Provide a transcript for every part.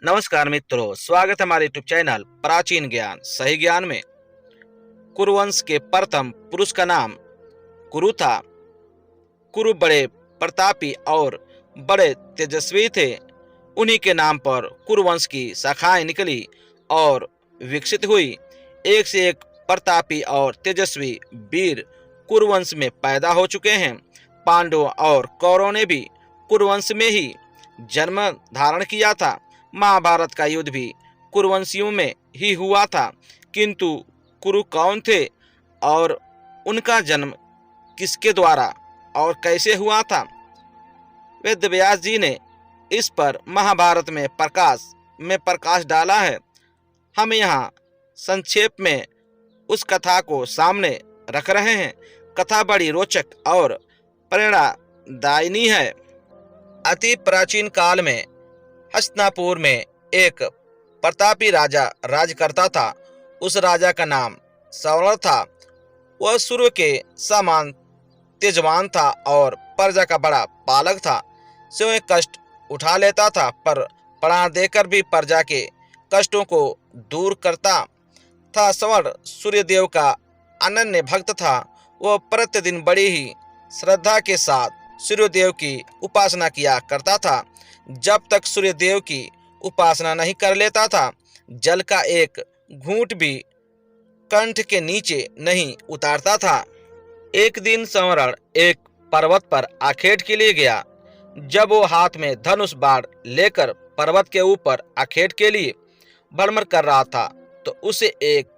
नमस्कार मित्रों, स्वागत है हमारे यूट्यूब चैनल प्राचीन ज्ञान सही ज्ञान में। कुरुवंश के प्रथम पुरुष का नाम कुरु था। कुरु बड़े प्रतापी और बड़े तेजस्वी थे। उन्हीं के नाम पर कुरुवंश की शाखाएं निकली और विकसित हुई। एक से एक प्रतापी और तेजस्वी वीर कुरुवंश में पैदा हो चुके हैं। पांडवों और कौरवों ने भी कुरुवंश में ही जन्म धारण किया था। महाभारत का युद्ध भी कुरुवंशियों में ही हुआ था। किंतु कुरु कौन थे और उनका जन्म किसके द्वारा और कैसे हुआ था, वेद व्यास जी ने इस पर महाभारत में प्रकाश डाला है। हम यहाँ संक्षेप में उस कथा को सामने रख रहे हैं। कथा बड़ी रोचक और प्रेरणादायिनी है। अति प्राचीन काल में हस्तिनापुर में एक प्रतापी राजा राज करता था। उस राजा का नाम सौर था। वह सूर्य के समान तेजवान था और प्रजा का बड़ा पालक था। स्वयं कष्ट उठा लेता था, पर प्राण देकर भी प्रजा के कष्टों को दूर करता था। सौर सूर्यदेव का अनन्य भक्त था। वह प्रतिदिन बड़ी ही श्रद्धा के साथ सूर्यदेव की उपासना किया करता था। जब तक सूर्यदेव की उपासना नहीं कर लेता था, जल का एक घूंट भी कंठ के नीचे नहीं उतारता था। एक दिन संवरण एक पर्वत पर आखेट के लिए गया। जब वो हाथ में धनुष बाण लेकर पर्वत के ऊपर आखेट के लिए भ्रमण कर रहा था, तो उसे एक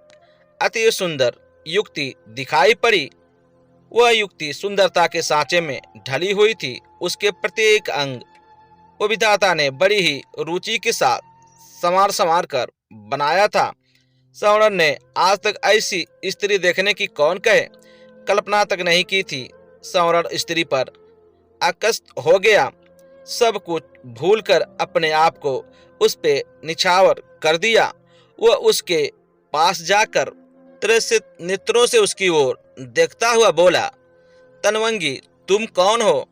अति सुंदर युक्ति दिखाई पड़ी। वह युक्ति सुंदरता के सांचे में ढली हुई थी। उसके प्रत्येक अंग वो विधाता ने बड़ी ही रुचि के साथ संवार कर बनाया था। सौरण ने आज तक ऐसी स्त्री देखने की कौन कहे कल्पना तक नहीं की थी। सौरण स्त्री पर आकर्षित हो गया। सब कुछ भूलकर अपने आप को उस पे निछावर कर दिया। वह उसके पास जाकर त्रसित नेत्रों से उसकी ओर देखता हुआ बोला, तनवंगी, तुम कौन हो?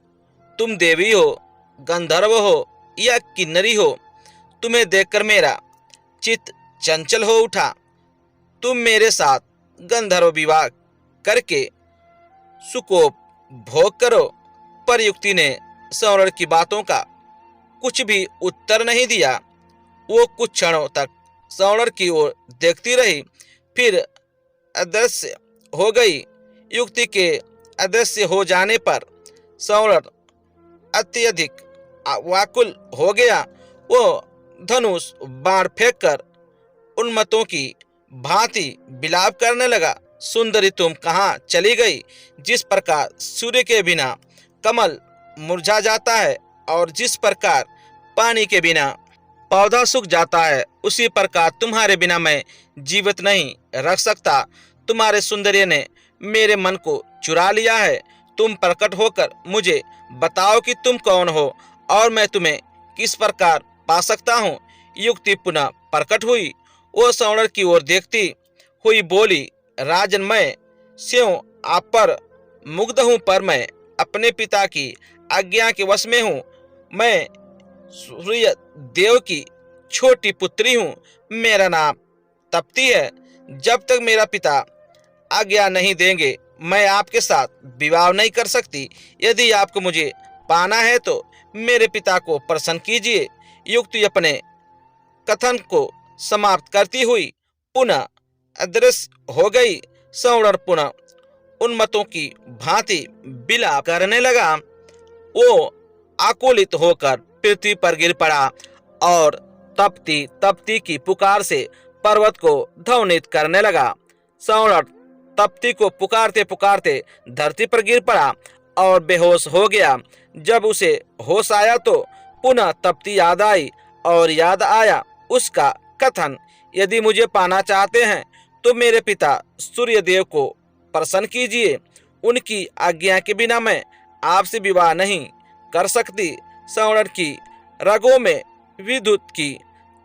तुम देवी हो, गंधर्व हो या किन्नरी हो? तुम्हें देखकर मेरा चित्त चंचल हो उठा। तुम मेरे साथ गंधर्व विवाह करके सुकोप भोग करो। पर युक्ति ने सौरण की बातों का कुछ भी उत्तर नहीं दिया। वो कुछ क्षणों तक सौरण की ओर देखती रही, फिर अदृश्य हो गई। युक्ति के अदृश्य हो जाने पर सौरण अत्यधिक व्याकुल हो गया। वो धनुष बाण फेंककर उन्मत्तों की भांति विलाप करने लगा। सुंदरी, तुम कहाँ चली गई? जिस प्रकार सूर्य के बिना कमल मुरझा जाता है और जिस प्रकार पानी के बिना पौधा सूख जाता है, उसी प्रकार तुम्हारे बिना मैं जीवित नहीं रख सकता। तुम्हारे सौंदर्य ने मेरे मन को चुरा लिया है। तुम प्रकट होकर मुझे बताओ कि तुम कौन हो और मैं तुम्हें किस प्रकार पा सकता हूँ। युक्ति पुनः प्रकट हुई। वो सौंदर्य की ओर देखती हुई बोली, राजन, मैं स्यों आप पर मुग्ध हूँ, पर मैं अपने पिता की आज्ञा के वश में हूँ। मैं सूर्य देव की छोटी पुत्री हूँ। मेरा नाम तप्ती है। जब तक मेरा पिता आज्ञा नहीं देंगे, मैं आपके साथ विवाह नहीं कर सकती। यदि आपको मुझे पाना है तो मेरे पिता को प्रसन्न कीजिए। युक्ति अपने कथन को समाप्त करती हुई पुनः अदृश्य हो गई। सौंदर्य पुनः उन्मत्तों की भांति विलाप करने लगा। वो आकुलित होकर पृथ्वी पर गिर पड़ा और तप्ती तप्ती की पुकार से पर्वत को ध्वनित करने लगा। सौंदर्य तप्ती को पुकारते पुकारते धरती पर गिर पड़ा और बेहोश हो गया। जब उसे होश आया तो पुनः तप्ती याद आई और याद आया उसका कथन, यदि मुझे पाना चाहते हैं तो मेरे पिता सूर्यदेव को प्रसन्न कीजिए। उनकी आज्ञा के बिना मैं आपसे विवाह नहीं कर सकती। सौंदर्य की रगों में विद्युत की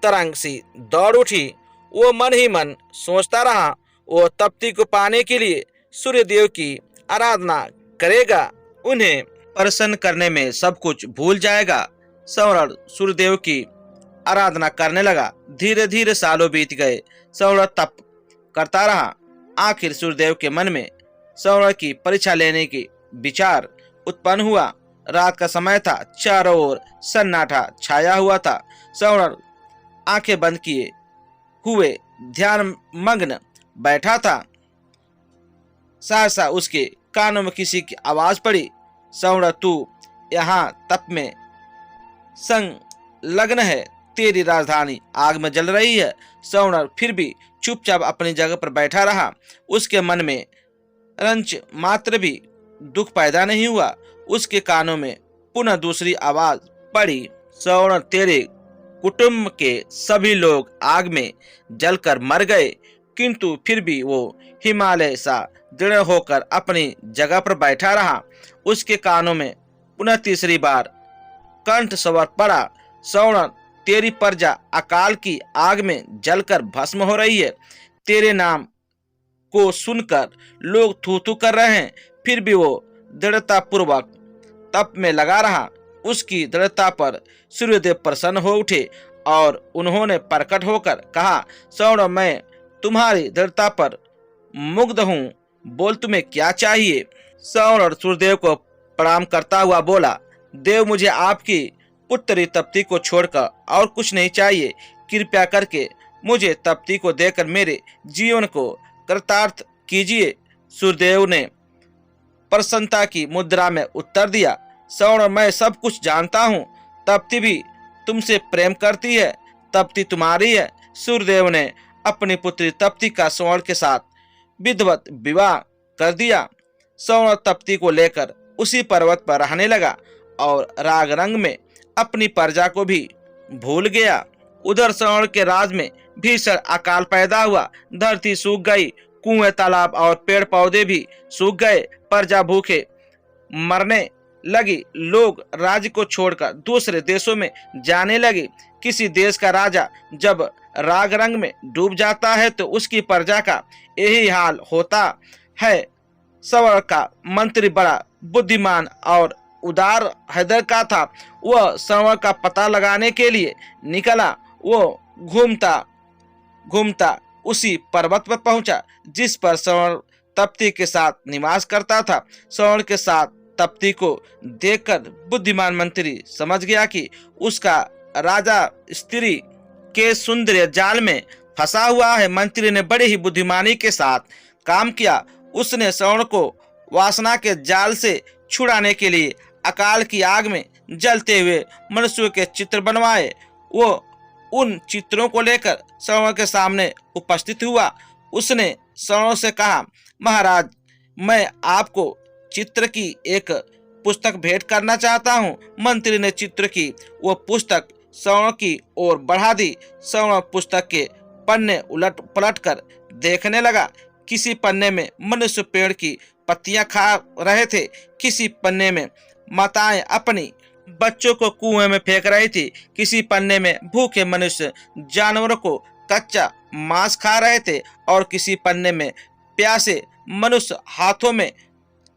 तरंग सी दौड़ उठी। वो मन ही मन सोचता रहा, वो तप्ती को पाने के लिए सूर्यदेव की आराधना करेगा। उन्हें प्रसन्न करने में सब कुछ भूल जाएगा। सौंदर्य सूर्यदेव की आराधना करने लगा। धीरे धीरे सालों बीत गए। सवर्ण तप करता रहा। आखिर सूर्यदेव के मन में सवर्ण की परीक्षा लेने की विचार उत्पन्न हुआ। रात का समय था। चारों ओर सन्नाटा छाया हुआ था। सवर्ण आंखें बंद किए हुए ध्यान मग्न बैठा था। सहसा उसके कानों में किसी की आवाज पड़ी, सवर्ण तू यहाँ तप में संलग्न है, तेरी राजधानी आग में जल रही है। सवर्ण फिर भी चुपचाप अपनी जगह पर बैठा रहा। उसके मन में रंच मात्र भी दुख पैदा नहीं हुआ। उसके कानों में पुनः दूसरी आवाज पड़ी, सवर्ण तेरे कुटुंब के सभी लोग आग में जलकर मर गए। किंतु फिर भी वो हिमालय सा दृढ़ होकर अपनी जगह पर बैठा रहा। उसके कानों में पुनः तीसरी बार कंठ स्वर पड़ा, सवर्ण तेरी प्रजा अकाल की आग में जलकर भस्म हो रही है। तेरे नाम को सुनकर लोग थू थू कर रहे हैं। फिर भी वो दृढ़ता पूर्वक तप में लगा रहा। उसकी दृढ़ता पर सूर्यदेव प्रसन्न हो उठे और उन्होंने प्रकट होकर कहा, सवर्ण मैं तुम्हारी दृढ़ता पर मुग्ध हूँ, बोल तुम्हें क्या चाहिए। सवर्ण सूर्यदेव को प्रणाम करता हुआ बोला, देव मुझे आपकी पुत्री तप्ती को छोड़कर और कुछ नहीं चाहिए। कृपया करके मुझे तप्ती को देकर मेरे जीवन को कृतार्थ कीजिए। सूर्यदेव ने प्रसन्नता की मुद्रा में उत्तर दिया, सवर्ण मैं सब कुछ जानता हूँ। तप्ती भी तुमसे प्रेम करती है। तप्ती तुम्हारी है। सूर्यदेव ने अपनी पुत्री तप्ती का सवर्ण के साथ विधिवत विवाह कर दिया। सवर्ण तप्ती को लेकर उसी पर्वत पर रहने लगा और राग रंग में अपनी प्रजा को भी भूल गया। उधर सवर्ण के राज में भीषण अकाल पैदा हुआ। धरती सूख गई। कुएं, तालाब और पेड़ पौधे भी सूख गए। प्रजा भूखे मरने लगी। लोग राज्य को छोड़कर दूसरे देशों में जाने लगे। किसी देश का राजा जब राग रंग में डूब जाता है तो उसकी प्रजा का यही हाल होता है। सवर्ण का मंत्री बड़ा बुद्धिमान और उदार हृदय का था। वह सवर्ण का पता लगाने के लिए निकला। वो घूमता घूमता उसी पर्वत पर पहुंचा जिस पर सवर्ण तप्ती के साथ निवास करता था। सवर्ण के साथ तप्ती को देखकर बुद्धिमान मंत्री समझ गया कि उसका राजा स्त्री के सुंदर जाल में फंसा हुआ है। मंत्री ने बड़े ही बुद्धिमानी के साथ काम किया। उसने सवर्ण को वासना के जाल से छुड़ाने के लिए अकाल की आग में जलते हुए मनुष्यों के चित्र बनवाए। वो उन चित्रों को लेकर सवर्ण के सामने उपस्थित हुआ। उसने सवर्ण से कहा, महाराज मैं आपको चित्र की एक पुस्तक भेंट करना चाहता हूँ। मंत्री ने चित्र की वो पुस्तक सवर्ण की ओर बढ़ा दी। सवर्ण पुस्तक के पन्ने उलट पलट कर देखने लगा। किसी पन्ने में मनुष्य पेड़ की पत्तियां खा रहे थे। किसी पन्ने में माताएं अपनी बच्चों को कुएं में फेंक रही थी। किसी पन्ने में भूखे मनुष्य जानवरों को कच्चा मांस खा रहे थे और किसी पन्ने में प्यासे मनुष्य हाथों में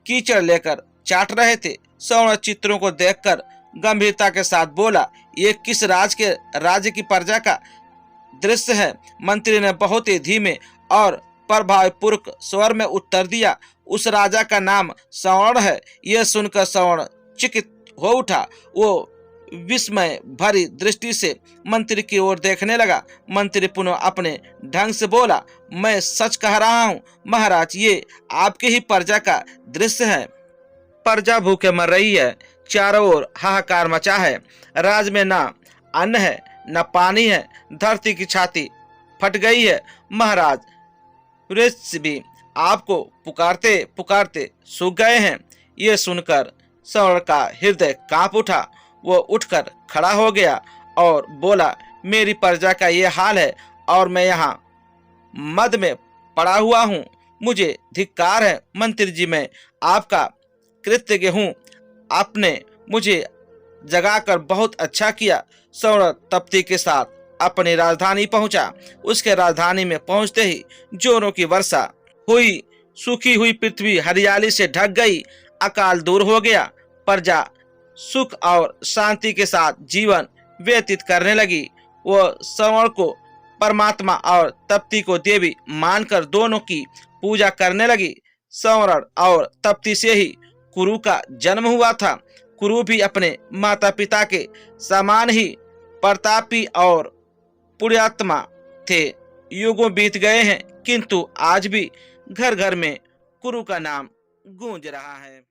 कीचड़ लेकर चाट रहे थे। सवर्ण चित्रों को देखकर गंभीरता के साथ बोला, ये किस राज्य की प्रजा का दृश्य है। मंत्री ने बहुत ही धीमे और प्रभावपूर्वक स्वर में उत्तर दिया, उस राजा का नाम सवर्ण है। यह सुनकर सवर्ण चकित हो उठा। वो विस्मय भरी दृष्टि से मंत्री की ओर देखने लगा। मंत्री पुनः अपने ढंग से बोला, मैं सच कह रहा हूँ महाराज, ये आपके ही प्रजा का दृश्य है। प्रजा भूखे मर रही है। चारों ओर हाहाकार मचा है। राज में न अन्न है न पानी है। धरती की छाती फट गई है। महाराज वृक्ष भी आपको पुकारते पुकारते सूख गए हैं। ये सुनकर सवर्ण का हृदय कांप उठा। वो उठकर खड़ा हो गया और बोला, मेरी प्रजा का ये हाल है और मैं यहाँ मद में पड़ा हुआ हूँ। मुझे धिक्कार है। मंत्री जी मैं आपका कृतज्ञ हूँ। आपने मुझे जगाकर बहुत अच्छा किया। सवर्ण तप्ती के साथ अपनी राजधानी पहुंचा। उसके राजधानी में पहुंचते ही जोरों की वर्षा हुई। सूखी हुई पृथ्वी हरियाली से ढक गई। अकाल दूर हो गया। प्रजा सुख और शांति के साथ जीवन व्यतीत करने लगी। वह श्रवण को परमात्मा और तप्ती को देवी मानकर दोनों की पूजा करने लगी। श्रवण और तप्ती से ही कुरु का जन्म हुआ था। कुरु भी अपने माता पिता के समान ही प्रतापी और पुण्यात्मा थे। युगों बीत गए हैं, किंतु आज भी घर घर में कुरु का नाम गूंज रहा है।